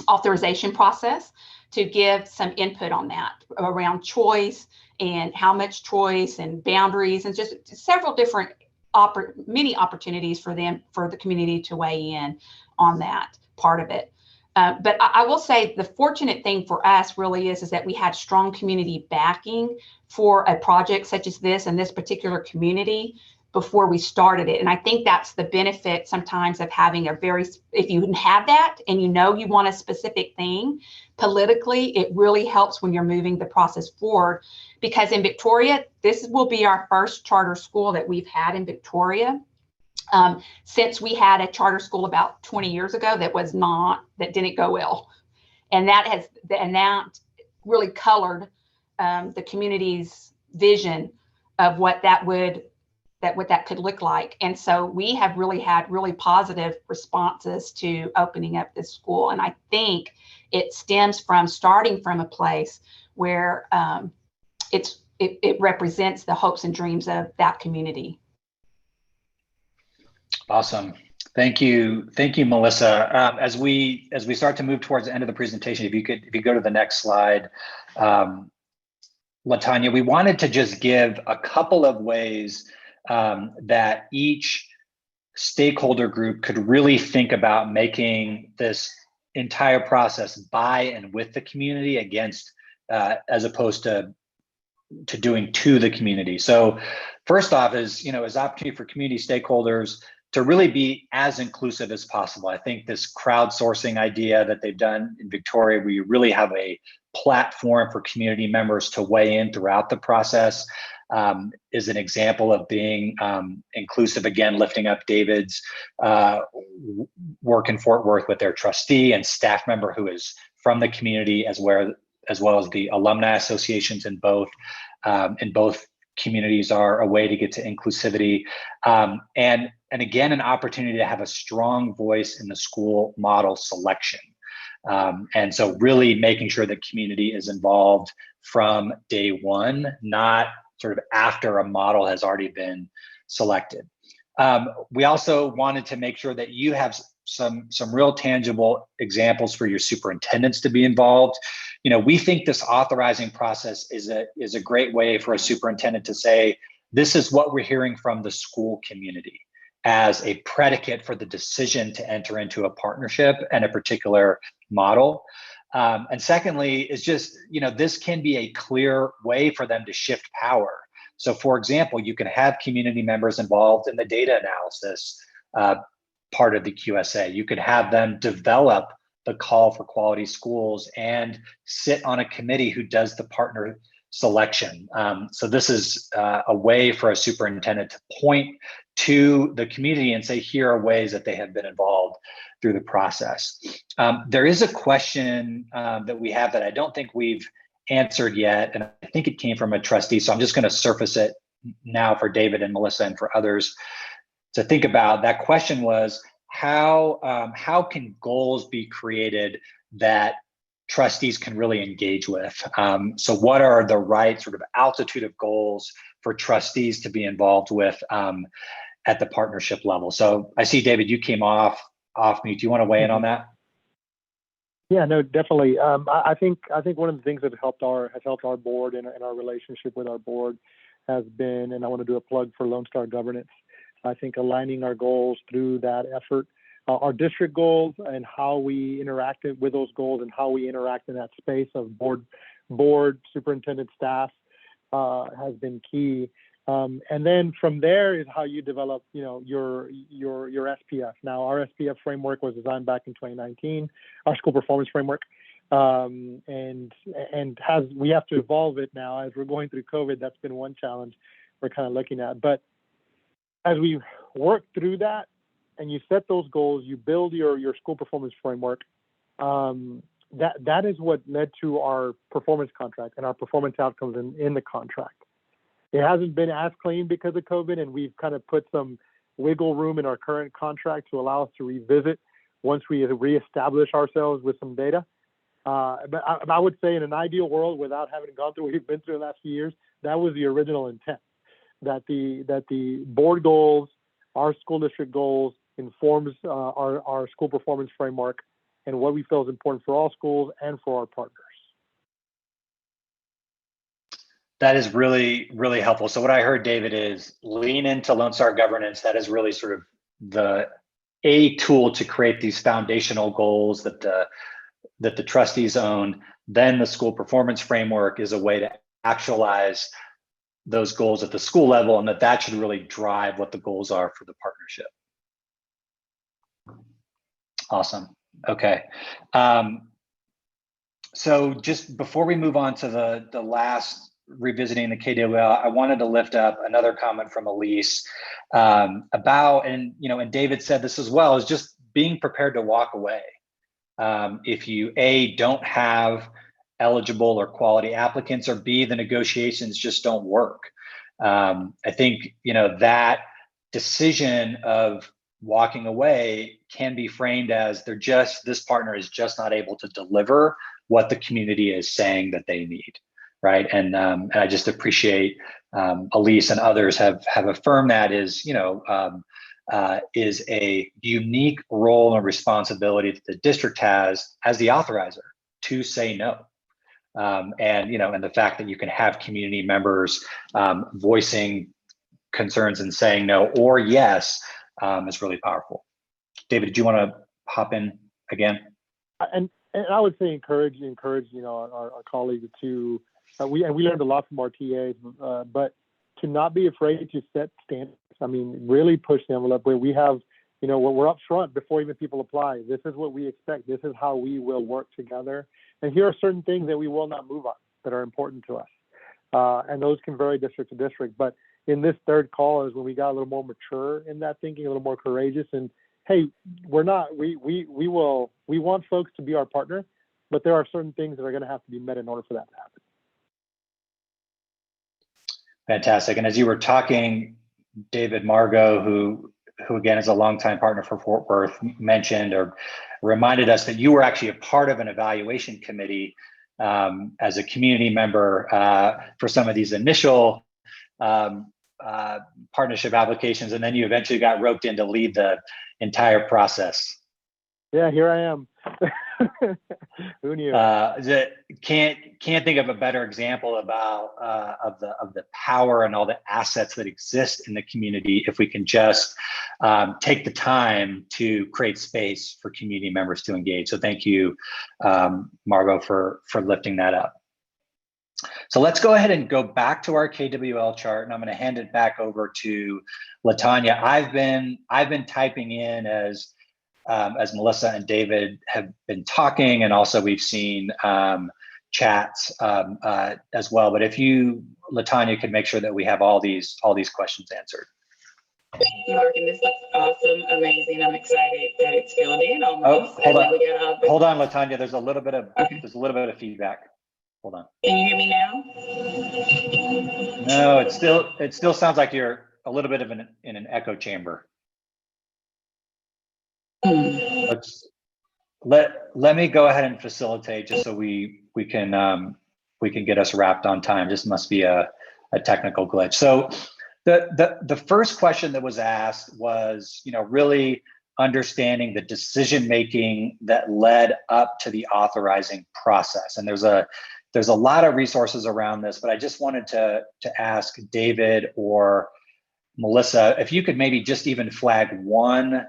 Speaker 3: authorization process, to give some input on that around choice and how much choice and boundaries, and just several different many opportunities for the community to weigh in on that part of it. But I will say the fortunate thing for us really is that we had strong community backing for a project such as this in this particular community before we started it. And I think that's the benefit sometimes of having if you have that and you know you want a specific thing politically, it really helps when you're moving the process forward. Because in Victoria, this will be our first charter school that we've had in Victoria. Since we had a charter school about 20 years ago that didn't go well. And that really colored the community's vision of what that could look like. And so we have really had really positive responses to opening up this school. And I think it stems from starting from a place where it represents the hopes and dreams of that community.
Speaker 1: Awesome. Thank you, Melissa. As we start to move towards the end of the presentation, if you go to the next slide, LaTanya, we wanted to just give a couple of ways that each stakeholder group could really think about making this entire process by and with the community as opposed to doing to the community. So first off is opportunity for community stakeholders to really be as inclusive as possible. I think this crowdsourcing idea that they've done in Victoria, where you really have a platform for community members to weigh in throughout the process, is an example of being inclusive. Again, lifting up David's work in Fort Worth with their trustee and staff member who is from the community, as well as the alumni associations in both communities are a way to get to inclusivity. And again, an opportunity to have a strong voice in the school model selection. And so really making sure that community is involved from day one, not sort of after a model has already been selected. We also wanted to make sure that you have some real tangible examples for your superintendents to be involved. We think this authorizing process is a great way for a superintendent to say, this is what we're hearing from the school community as a predicate for the decision to enter into a partnership and a particular model. And secondly, is just, this can be a clear way for them to shift power. So for example, you can have community members involved in the data analysis part of the QSA. You could have them develop the call for quality schools and sit on a committee who does the partner selection. So this is a way for a superintendent to point to the community and say, here are ways that they have been involved through the process. There is a question that we have that I don't think we've answered yet, and I think it came from a trustee, so I'm just going to surface it now for David and Melissa and for others to think about. That question was, how can goals be created that trustees can really engage with? So what are the right sort of altitude of goals for trustees to be involved with at the partnership level? So I see, David, you came off mute. Do you want to weigh in on that?
Speaker 2: Yeah, no, definitely. I think one of the things that has helped our board and our relationship with our board has been, and I want to do a plug for Lone Star Governance. I think aligning our goals through that effort, our district goals and how we interacted with those goals and how we interact in that space of board, superintendent, staff has been key. And then from there is how you develop, your SPF. Now, our SPF framework was designed back in 2019, our school performance framework, and we have to evolve it now as we're going through COVID. That's been one challenge we're kind of looking at. But as we work through that and you set those goals, you build your school performance framework. That is what led to our performance contract and our performance outcomes in the contract. It hasn't been as clean because of COVID, and we've kind of put some wiggle room in our current contract to allow us to revisit once we reestablish ourselves with some data. But I would say in an ideal world, without having gone through what we've been through in the last few years, that was the original intent, that the board goals, our school district goals, informs our school performance framework and what we feel is important for all schools and for our partners.
Speaker 1: That is really, really helpful. So what I heard, David, is lean into Lone Star governance. That is really sort of a tool to create these foundational goals that the trustees own. Then the school performance framework is a way to actualize those goals at the school level, and that should really drive what the goals are for the partnership. Awesome. Okay. So just before we move on to the last revisiting the KWL, I wanted to lift up another comment from Elise about, and David said this as well, is just being prepared to walk away. If you don't have eligible or quality applicants, or B, the negotiations just don't work. I think that decision of walking away can be framed as this partner is just not able to deliver what the community is saying that they need, right? And I just appreciate Elise and others have affirmed that is a unique role and responsibility that the district has as the authorizer to say no. And the fact that you can have community members voicing concerns and saying no or yes is really powerful. David, did you want to hop in again?
Speaker 2: And I would say encourage our colleagues to we learned a lot from our TAs, but to not be afraid to set standards. I mean, really push the envelope where we have, we're up front before even people apply. This is what we expect. This is how we will work together. And here are certain things that we will not move on that are important to us. And those can vary district to district. But in this third call is when we got a little more mature in that thinking, a little more courageous. And hey, we want folks to be our partner, but there are certain things that are going to have to be met in order for that to happen.
Speaker 1: Fantastic. And as you were talking, David, Margot, who again is a longtime partner for Fort Worth, mentioned or reminded us that you were actually a part of an evaluation committee as a community member for some of these initial partnership applications, and then you eventually got roped in to lead the entire process.
Speaker 2: Yeah, here I am. Who knew?
Speaker 1: Can't think of a better example about of the power and all the assets that exist in the community if we can just take the time to create space for community members to engage. So thank you, Margot, for lifting that up. So let's go ahead and go back to our KWL chart, and I'm going to hand it back over to LaTanya. I've been typing in as Melissa and David have been talking, and also we've seen chats as well. But if you, LaTanya, could make sure that we have all these questions answered.
Speaker 4: Thank you, Mark, and this looks awesome, amazing. I'm excited that it's filled in almost.
Speaker 1: Oh, hold on, LaTanya. There's a little bit of feedback. Hold on.
Speaker 4: Can you hear me now?
Speaker 1: No, it still sounds like you're a little bit of in an echo chamber. Let me go ahead and facilitate just so we can get us wrapped on time. This must be a technical glitch. So the first question that was asked was, really understanding the decision making that led up to the authorizing process. And there's a lot of resources around this, but I just wanted to ask David or Melissa if you could maybe just even flag one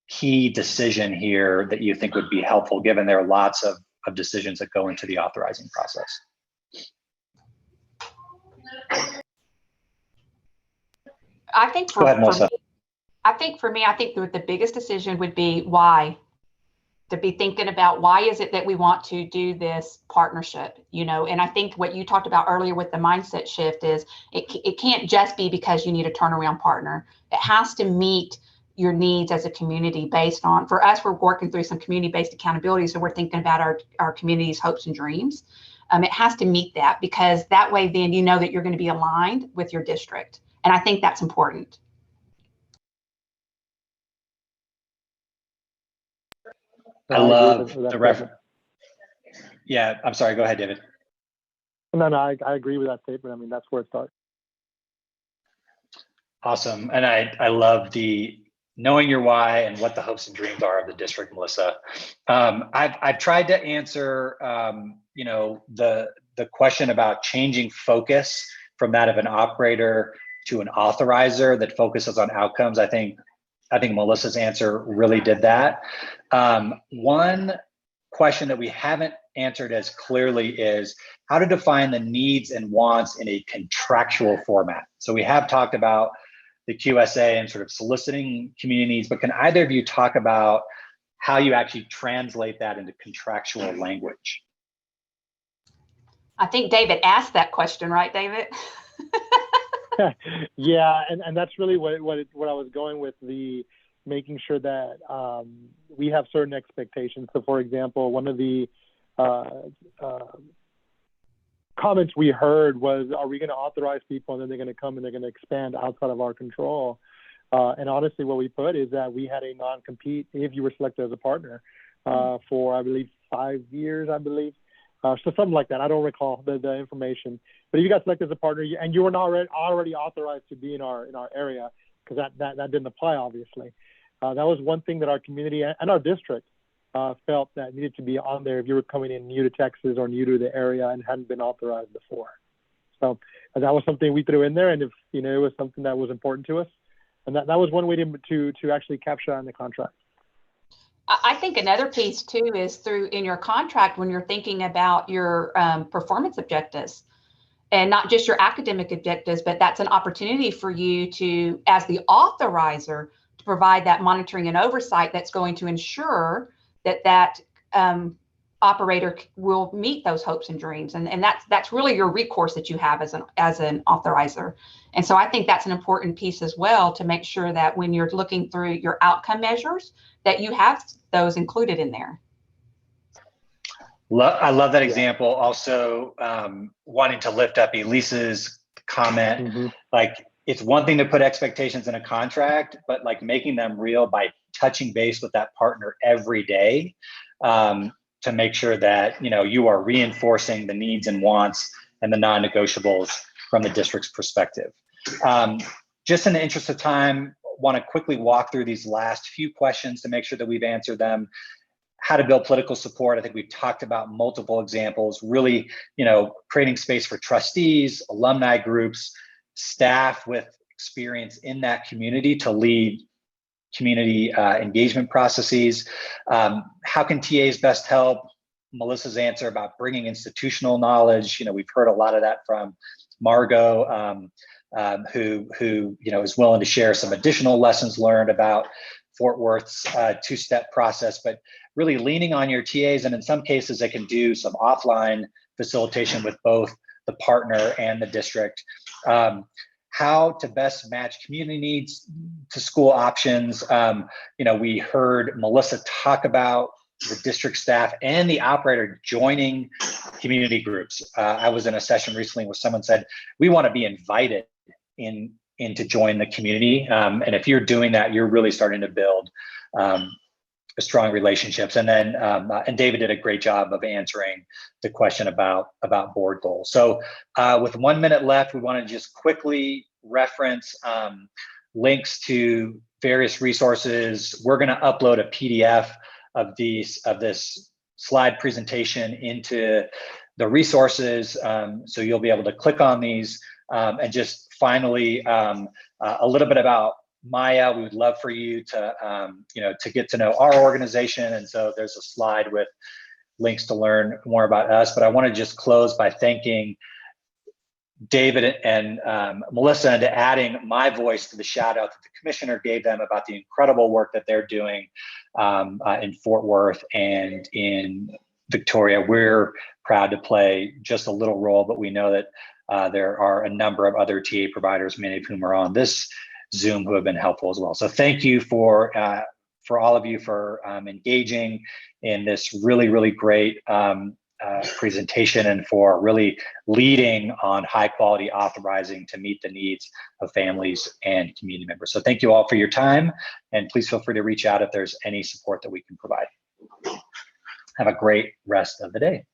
Speaker 1: key decision here that you think would be helpful, given there are lots of decisions that go into the authorizing process.
Speaker 3: I think for me, I think the biggest decision would be why. To be thinking about why is it that we want to do this partnership, and I think what you talked about earlier with the mindset shift is it can't just be because you need a turnaround partner. It has to meet your needs as a community based on, for us, we're working through some community-based accountability. So we're thinking about our community's hopes and dreams. It has to meet that, because that way then you know that you're going to be aligned with your district. And I think that's important.
Speaker 1: I love the reference. Yeah, I'm sorry. Go ahead, David.
Speaker 2: No, I agree with that statement. I mean, that's where it starts.
Speaker 1: Awesome. And I love the knowing your why and what the hopes and dreams are of the district, Melissa. I've tried to answer, the question about changing focus from that of an operator to an authorizer that focuses on outcomes, I think Melissa's answer really did that. One question that we haven't answered as clearly is how to define the needs and wants in a contractual format. So we have talked about the QSA and sort of soliciting community needs, but can either of you talk about how you actually translate that into contractual language?
Speaker 3: I think David asked that question, right, David?
Speaker 2: Yeah, and that's really what I was going with, the making sure that we have certain expectations. So, for example, one of the comments we heard was, are we going to authorize people and then they're going to come and they're going to expand outside of our control? And honestly, what we put is that we had a non-compete if you were selected as a partner for, I believe, 5 years, I believe. So something like that. I don't recall the information. But if you got selected as a partner and you were not already authorized to be in our area, because that didn't apply, obviously. That was one thing that our community and our district felt that needed to be on there if you were coming in new to Texas or new to the area and hadn't been authorized before. So that was something we threw in there, and if it was something that was important to us, and that was one way to actually capture that in the contract.
Speaker 3: I think another piece too is in your contract when you're thinking about your performance objectives, and not just your academic objectives, but that's an opportunity for you to, as the authorizer, to provide that monitoring and oversight that's going to ensure that operator will meet those hopes and dreams. And that's really your recourse that you have as an authorizer. And so I think that's an important piece as well, to make sure that when you're looking through your outcome measures, that you have those included in there.
Speaker 1: I love that example. Also, wanting to lift up Elise's comment, like, it's one thing to put expectations in a contract, but like making them real by touching base with that partner every day to make sure that you are reinforcing the needs and wants and the non-negotiables from the district's perspective. Just in the interest of time, want to quickly walk through these last few questions to make sure that we've answered them. How to build political support. I think we've talked about multiple examples, really, creating space for trustees, alumni groups, staff with experience in that community to lead community engagement processes. How can TAs best help? Melissa's answer about bringing institutional knowledge. We've heard a lot of that from Margot, who is willing to share some additional lessons learned about Fort Worth's two-step process, but really leaning on your TAs. And in some cases, they can do some offline facilitation with both the partner and the district. How to best match community needs to school options. We heard Melissa talk about the district staff and the operator joining community groups. I was in a session recently where someone said, we want to be invited in to join the community. And if you're doing that, you're really starting to build strong relationships. And then, and David did a great job of answering the question about board goals. So with 1 minute left, we want to just quickly reference links to various resources. We're going to upload a PDF of this slide presentation into the resources. So you'll be able to click on these. And just finally, a little bit about Maya. We would love for you to, to get to know our organization. And so there's a slide with links to learn more about us. But I want to just close by thanking David and Melissa, and adding my voice to the shout out that the commissioner gave them about the incredible work that they're doing in Fort Worth and in Victoria. We're proud to play just a little role, but we know that there are a number of other TA providers, many of whom are on this Zoom, who have been helpful as well. So thank you for all of you for engaging in this really, really great presentation, and for really leading on high quality authorizing to meet the needs of families and community members. So thank you all for your time, and please feel free to reach out if there's any support that we can provide. Have a great rest of the day.